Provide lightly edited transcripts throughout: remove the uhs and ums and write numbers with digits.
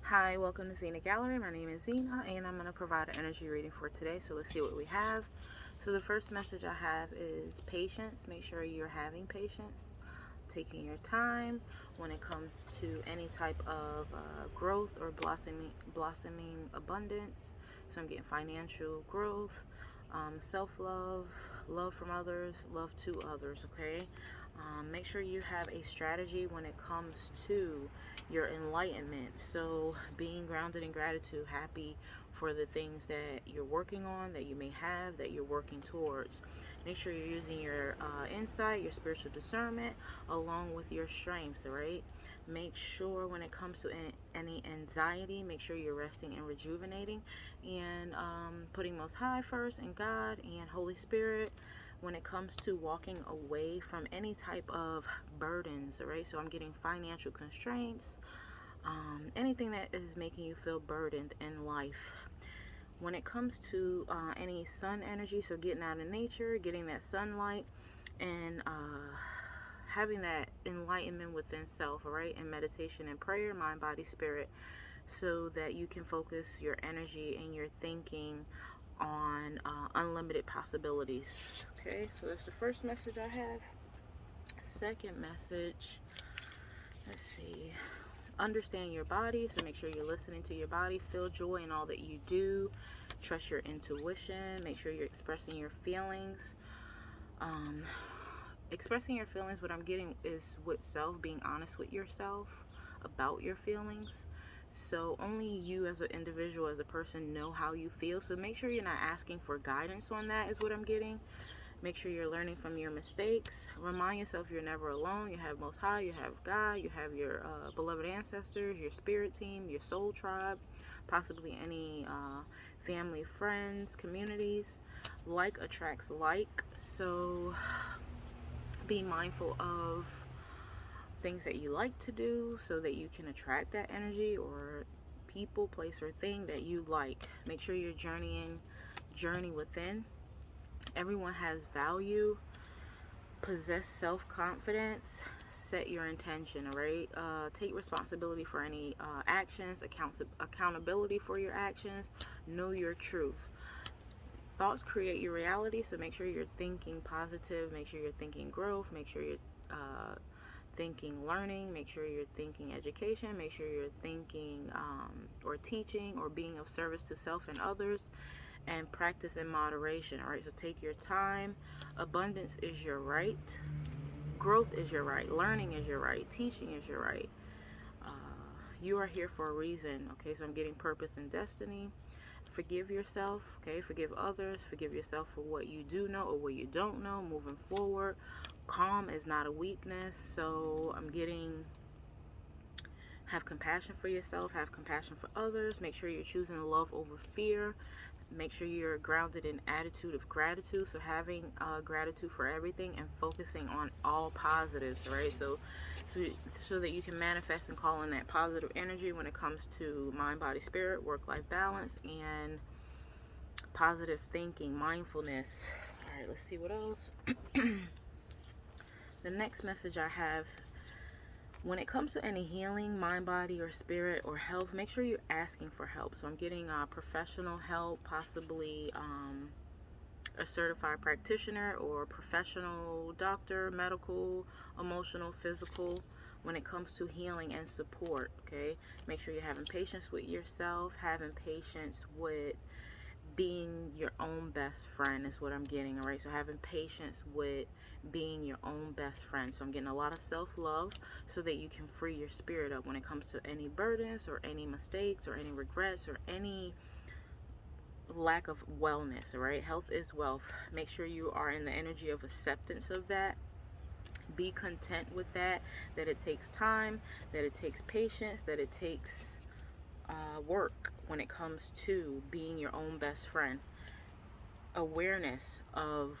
Hi, welcome to Zenagallery. My name is Zena, and I'm going to provide an energy reading for today. So let's see what we have. So the first message I have is patience. Make sure you're having patience, taking your time when it comes to any type of growth or blossoming abundance. So I'm getting financial growth, self-love, love from others, love to others. Okay. Make sure you have a strategy when it comes to your enlightenment. So being grounded in gratitude, happy for the things that you're working on, that you may have, that you're working towards. Make sure you're using your insight, your spiritual discernment, along with your strengths, right? Make sure when it comes to any anxiety, make sure you're resting and rejuvenating and putting Most High first and God and Holy Spirit when it comes to walking away from any type of burdens, right? So I'm getting financial constraints, anything that is making you feel burdened in life. When it comes to any sun energy, so getting out in nature, getting that sunlight, and having that enlightenment within self, all right, and meditation and prayer, mind, body, spirit, so that you can focus your energy and your thinking on unlimited possibilities. Okay, so that's the first message I have. Second message, let's see. Understand your body, so make sure you're listening to your body. Feel joy in all that you do. Trust your intuition. Make sure you're expressing your feelings. Expressing your feelings, what I'm getting is with self, being honest with yourself about your feelings. So only you as an individual, as a person, know how you feel. So make sure you're not asking for guidance on that, is what I'm getting. Make sure you're learning from your mistakes. Remind yourself you're never alone. You have Most High, you have God, you have your beloved ancestors, your spirit team, your soul tribe, possibly any family, friends, communities. Like attracts like. So be mindful of things that you like to do so that you can attract that energy or people, place, or thing that you like. Make sure you're journey within. Everyone has value. Possess self-confidence. Set your intention, all right? Take responsibility for any actions, accountability for your actions. Know your truth. Thoughts create your reality, so make sure you're thinking positive. Make sure you're thinking growth. Make sure you're thinking learning. Make sure you're thinking education. Make sure you're thinking or teaching or being of service to self and others. And practice in moderation. All right, so take your time. Abundance is your right. Growth is your right. Learning is your right. Teaching is your right. Uh, you are here for a reason. Okay, so I'm getting purpose and destiny. Forgive yourself. Okay, forgive others. Forgive yourself for what you do know or what you don't know. Moving forward. Calm is not a weakness. So I'm getting have compassion for yourself. Have compassion for others. Make sure you're choosing love over fear. Make sure you're grounded in attitude of gratitude. So having gratitude for everything and focusing on all positives, right? So that you can manifest and call in that positive energy when it comes to mind, body, spirit, work-life balance, and positive thinking, mindfulness. All right, let's see what else. The next message I have, when it comes to any healing, mind, body, or spirit, or health, make sure you're asking for help. So I'm getting professional help, possibly a certified practitioner or professional doctor, medical, emotional, physical, when it comes to healing and support. Okay, make sure you're having patience with yourself, having patience with being your own best friend is what I'm getting. All right, so having patience with being your own best friend. So I'm getting a lot of self-love so that you can free your spirit up when it comes to any burdens or any mistakes or any regrets or any lack of wellness. All right, health is wealth. Make sure you are in the energy of acceptance of that. Be content with that it takes time, that it takes patience, that it takes work when it comes to being your own best friend. Awareness of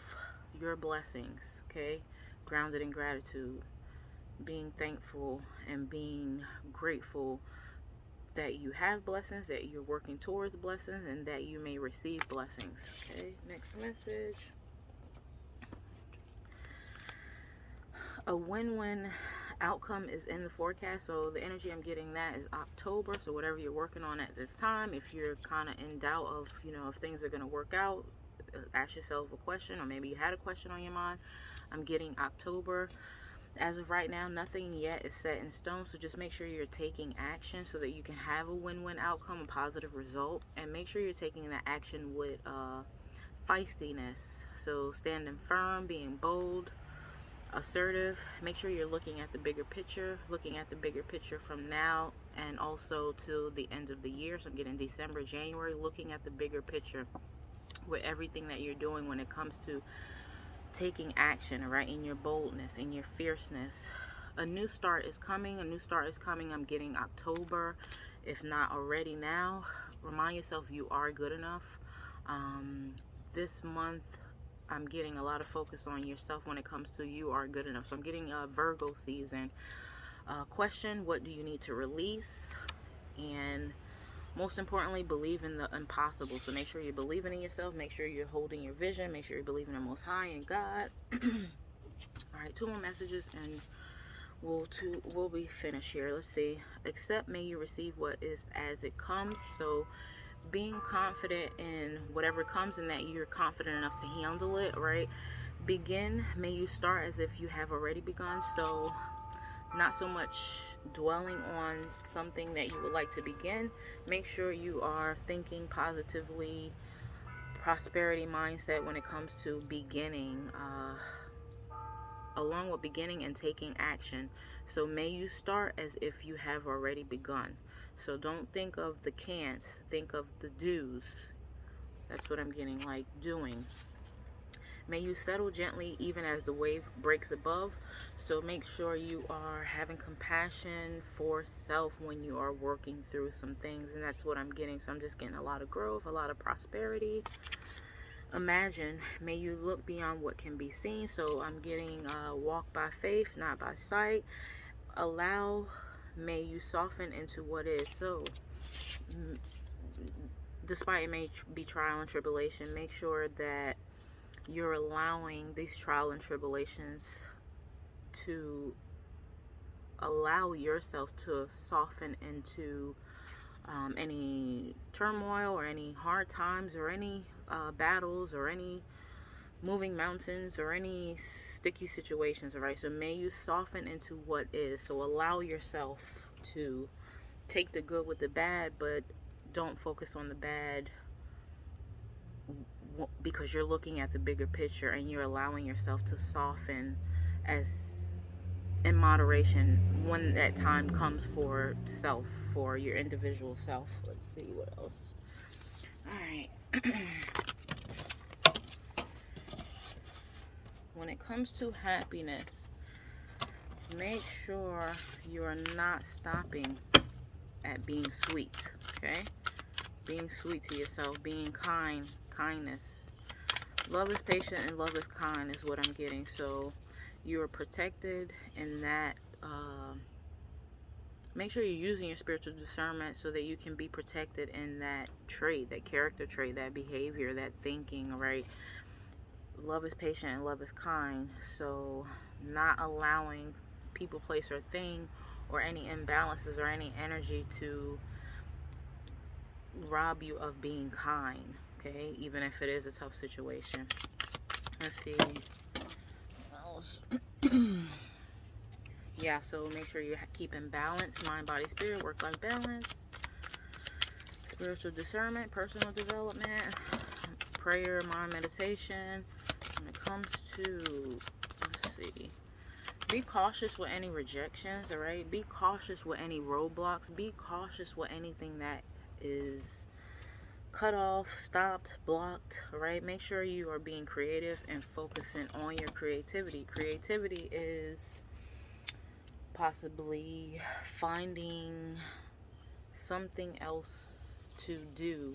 your blessings. Okay, grounded in gratitude, being thankful and being grateful that you have blessings, that you're working towards blessings, and that you may receive blessings. Okay, next message. A win-win outcome is in the forecast. So the energy I'm getting that is October. So whatever you're working on at this time, if you're kind of in doubt of, you know, if things are going to work out, ask yourself a question, or maybe you had a question on your mind. I'm getting October. As of right now, nothing yet is set in stone, so just make sure you're taking action so that you can have a win-win outcome, a positive result, and make sure you're taking that action with feistiness. So standing firm, being bold, assertive. Make sure you're looking at the bigger picture, from now and also to the end of the year. So I'm getting December, January, looking at the bigger picture with everything that you're doing when it comes to taking action, right? In your boldness, in your fierceness. A new start is coming. I'm getting October, if not already now. Remind yourself you are good enough. This month, I'm getting a lot of focus on yourself when it comes to you are good enough. So I'm getting a Virgo season. Question, what do you need to release? And most importantly, believe in the impossible. So make sure you're believing in yourself. Make sure you're holding your vision. Make sure you're believing in the Most High and God. All right, 2 more messages and we'll be finished here. Let's see. Accept, may you receive what is as it comes. So being confident in whatever comes and that you're confident enough to handle it, right? Begin, may you start as if you have already begun. So not so much dwelling on something that you would like to begin. Make sure you are thinking positively, prosperity mindset when it comes to beginning, along with beginning and taking action. So may you start as if you have already begun. So don't think of the can'ts, think of the do's. That's what I'm getting, like doing. May you settle gently even as the wave breaks above. So make sure you are having compassion for self when you are working through some things. And that's what I'm getting. So I'm just getting a lot of growth, a lot of prosperity. Imagine, may you look beyond what can be seen. So I'm getting walk by faith, not by sight. Allow, may you soften into what is. So despite it may be trial and tribulation, make sure that you're allowing these trial and tribulations to allow yourself to soften into any turmoil or any hard times or any battles or any moving mountains or any sticky situations. All right, so may you soften into what is. So allow yourself to take the good with the bad, but don't focus on the bad, because you're looking at the bigger picture and you're allowing yourself to soften as in moderation when that time comes for self, for your individual self. Let's see what else. All right. When it comes to happiness, make sure you are not stopping at being sweet, okay? Being sweet to yourself, being kind, kindness. Love is patient and love is kind is what I'm getting. So you are protected in that. Make sure you're using your spiritual discernment so that you can be protected in that trait, that character trait, that behavior, that thinking, right? Love is patient and love is kind. So not allowing people, place, or thing or any imbalances or any energy to rob you of being kind, okay? Even if it is a tough situation. Let's see what else. Yeah, so make sure you're keeping balance, mind, body, spirit, work-life balance, spiritual discernment, personal development, prayer, mind, meditation. When it comes to, let's see, be cautious with any rejections, all right? Be cautious with any roadblocks. Be cautious with anything that is cut off, stopped, blocked, all right? Make sure you are being creative and focusing on your creativity. Creativity is possibly finding something else to do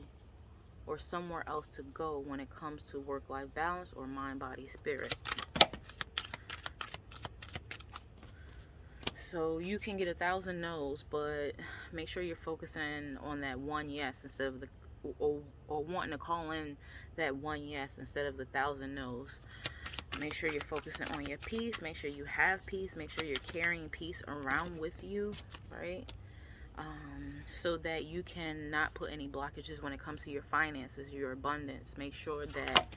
or somewhere else to go when it comes to work-life balance or mind, body, spirit. So you can get 1,000 no's, but make sure you're focusing on that one yes instead of the or wanting to call in that one yes instead of the 1,000 no's. Make sure you're focusing on your peace. Make sure you have peace. Make sure you're carrying peace around with you, right? So that you cannot put any blockages when it comes to your finances, your abundance. Make sure that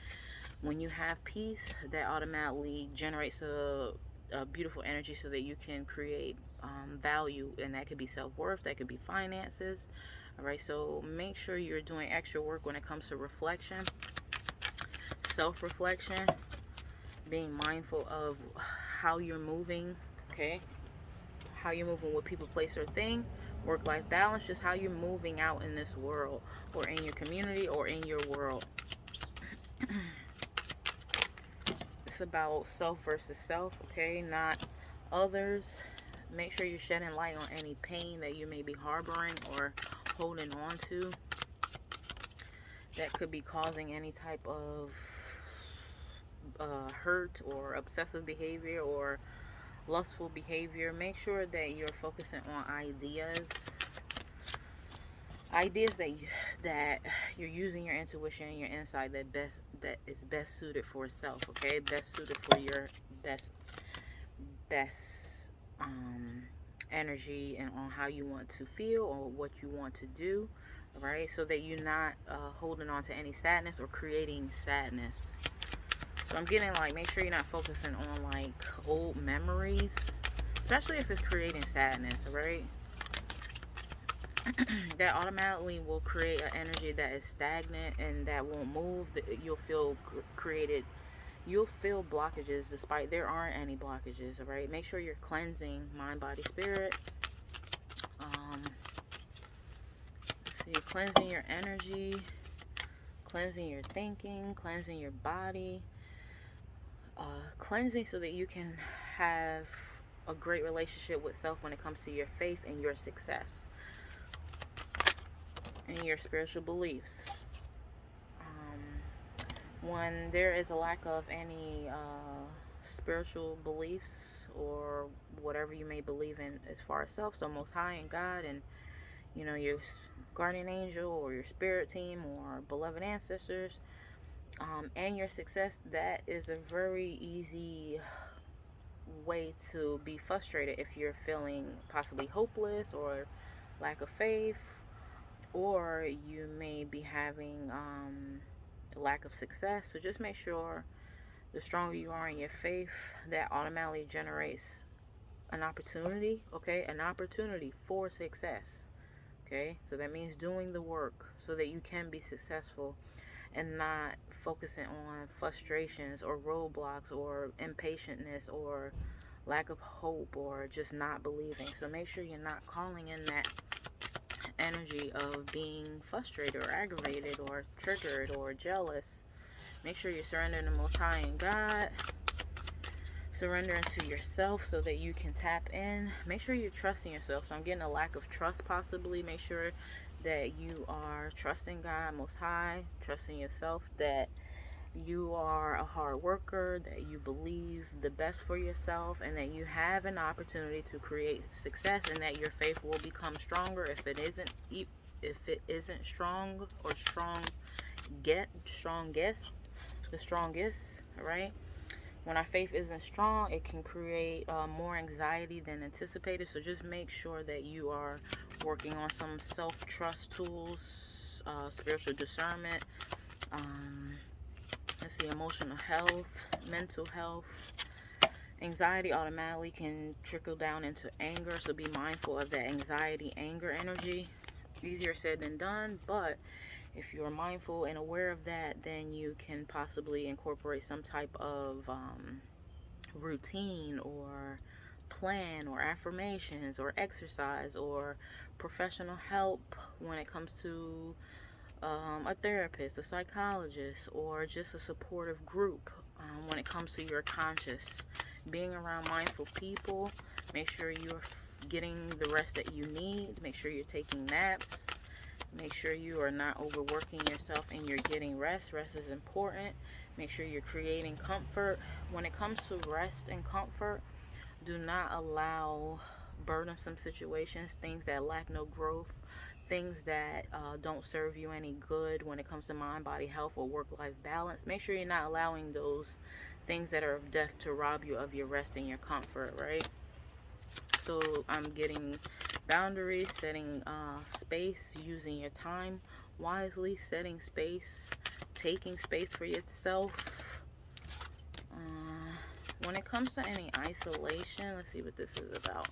when you have peace, that automatically generates a beautiful energy so that you can create value, and that could be self-worth, that could be finances. All right, so make sure you're doing extra work when it comes to reflection, self-reflection, being mindful of how you're moving, okay? How you're moving with people, place, or thing. Work-life balance, just how you're moving out in this world, or in your community, or in your world. It's about self versus self, okay? Not others. Make sure you're shedding light on any pain that you may be harboring or holding on to that could be causing any type of hurt or obsessive behavior or lustful behavior. Make sure that you're focusing on ideas that you're using your intuition and your insight that is best suited for self, okay? Best suited for your best energy and on how you want to feel or what you want to do, right? So that you're not holding on to any sadness or creating sadness. So I'm getting like, make sure you're not focusing on like old memories, especially if it's creating sadness, right? That automatically will create an energy that is stagnant and that won't move. You'll feel you'll feel blockages despite there aren't any blockages. All right, make sure you're cleansing mind, body, spirit. So you're cleansing your energy, cleansing your thinking, cleansing your body, cleansing so that you can have a great relationship with self when it comes to your faith and your success and your spiritual beliefs. When there is a lack of any spiritual beliefs or whatever you may believe in as far as self, so Most High and God and, you know, your guardian angel or your spirit team or beloved ancestors, and your success, that is a very easy way to be frustrated if you're feeling possibly hopeless or lack of faith, or you may be having lack of success. So just make sure the stronger you are in your faith, that automatically generates an opportunity, okay? An opportunity for success, okay? So that means doing the work so that you can be successful and not focusing on frustrations or roadblocks or impatientness or lack of hope or just not believing. So make sure you're not calling in that energy of being frustrated or aggravated or triggered or jealous. Make sure you're surrendering to Most High and God. Surrendering to yourself so that you can tap in. Make sure you're trusting yourself. So I'm getting a lack of trust possibly. Make sure that you are trusting God, Most High, trusting yourself, that you are a hard worker, that you believe the best for yourself, and that you have an opportunity to create success, and that your faith will become stronger if it isn't strong or the strongest, right? When our faith isn't strong, it can create more anxiety than anticipated. So just make sure that you are working on some self-trust tools, spiritual discernment, let's see, emotional health, mental health. Anxiety automatically can trickle down into anger, so be mindful of that anxiety, anger energy. Easier said than done, but if you're mindful and aware of that, then you can possibly incorporate some type of routine or plan or affirmations or exercise or professional help when it comes to a therapist, a psychologist, or just a supportive group when it comes to your conscious. Being around mindful people, make sure you're getting the rest that you need. Make sure you're taking naps. Make sure you are not overworking yourself and you're getting rest. Rest is important. Make sure you're creating comfort. When it comes to rest and comfort, do not allow burdensome situations, things that lack no growth, things that don't serve you any good when it comes to mind, body, health, or work-life balance. Make sure you're not allowing those things that are of death to rob you of your rest and your comfort, right? So I'm getting boundaries, setting space, using your time wisely, setting space, taking space for yourself. When it comes to any isolation, let's see what this is about.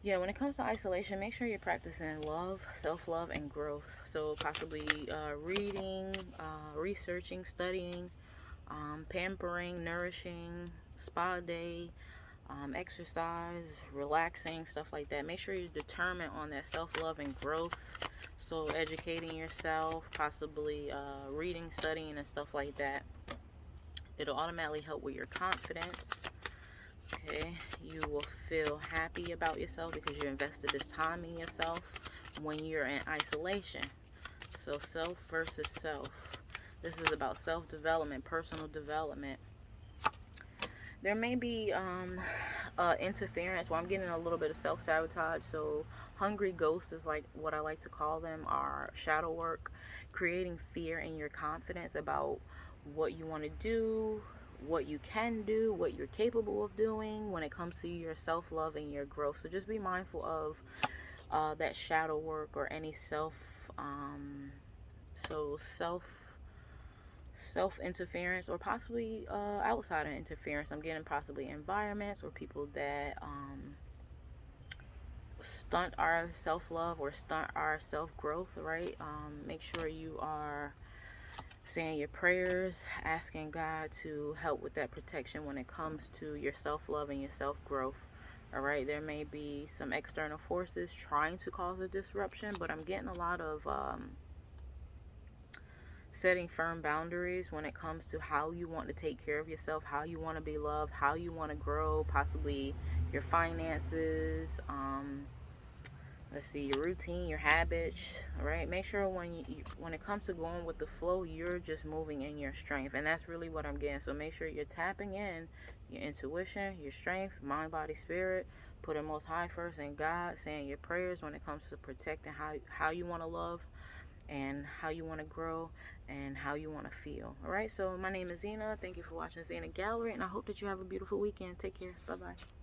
Yeah, when it comes to isolation, make sure you're practicing love, self-love, and growth. So possibly reading, researching, studying, pampering, nourishing, spa day, exercise, relaxing, stuff like that. Make sure you're determined on that self-love and growth. So educating yourself, possibly reading, studying, and stuff like that. It'll automatically help with your confidence. Okay, you will feel happy about yourself because you invested this time in yourself when you're in isolation. So self versus self. This is about self-development, personal development. There may be interference. Well, I'm getting a little bit of self-sabotage. So hungry ghosts is like what I like to call them, are shadow work, creating fear in your confidence about what you want to do, what you can do, what you're capable of doing when it comes to your self-love and your growth. So just be mindful of that shadow work or any self interference, or possibly outside of interference. I'm getting possibly environments or people that stunt our self-love or stunt our self-growth, right? Make sure you are saying your prayers, asking God to help with that protection when it comes to your self-love and your self-growth. All right, there may be some external forces trying to cause a disruption, but I'm getting a lot of setting firm boundaries when it comes to how you want to take care of yourself, how you want to be loved, how you want to grow, possibly your finances, let's see, your routine, your habits, right? Make sure when it comes to going with the flow, you're just moving in your strength, and that's really what I'm getting. So make sure you're tapping in your intuition, your strength, mind, body, spirit. Putting Most High first and God, saying your prayers when it comes to protecting how you want to love and how you want to grow and how you want to feel. All right, so my name is Zena. Thank you for watching Zenagallery, and I hope that you have a beautiful weekend. Take care. Bye bye.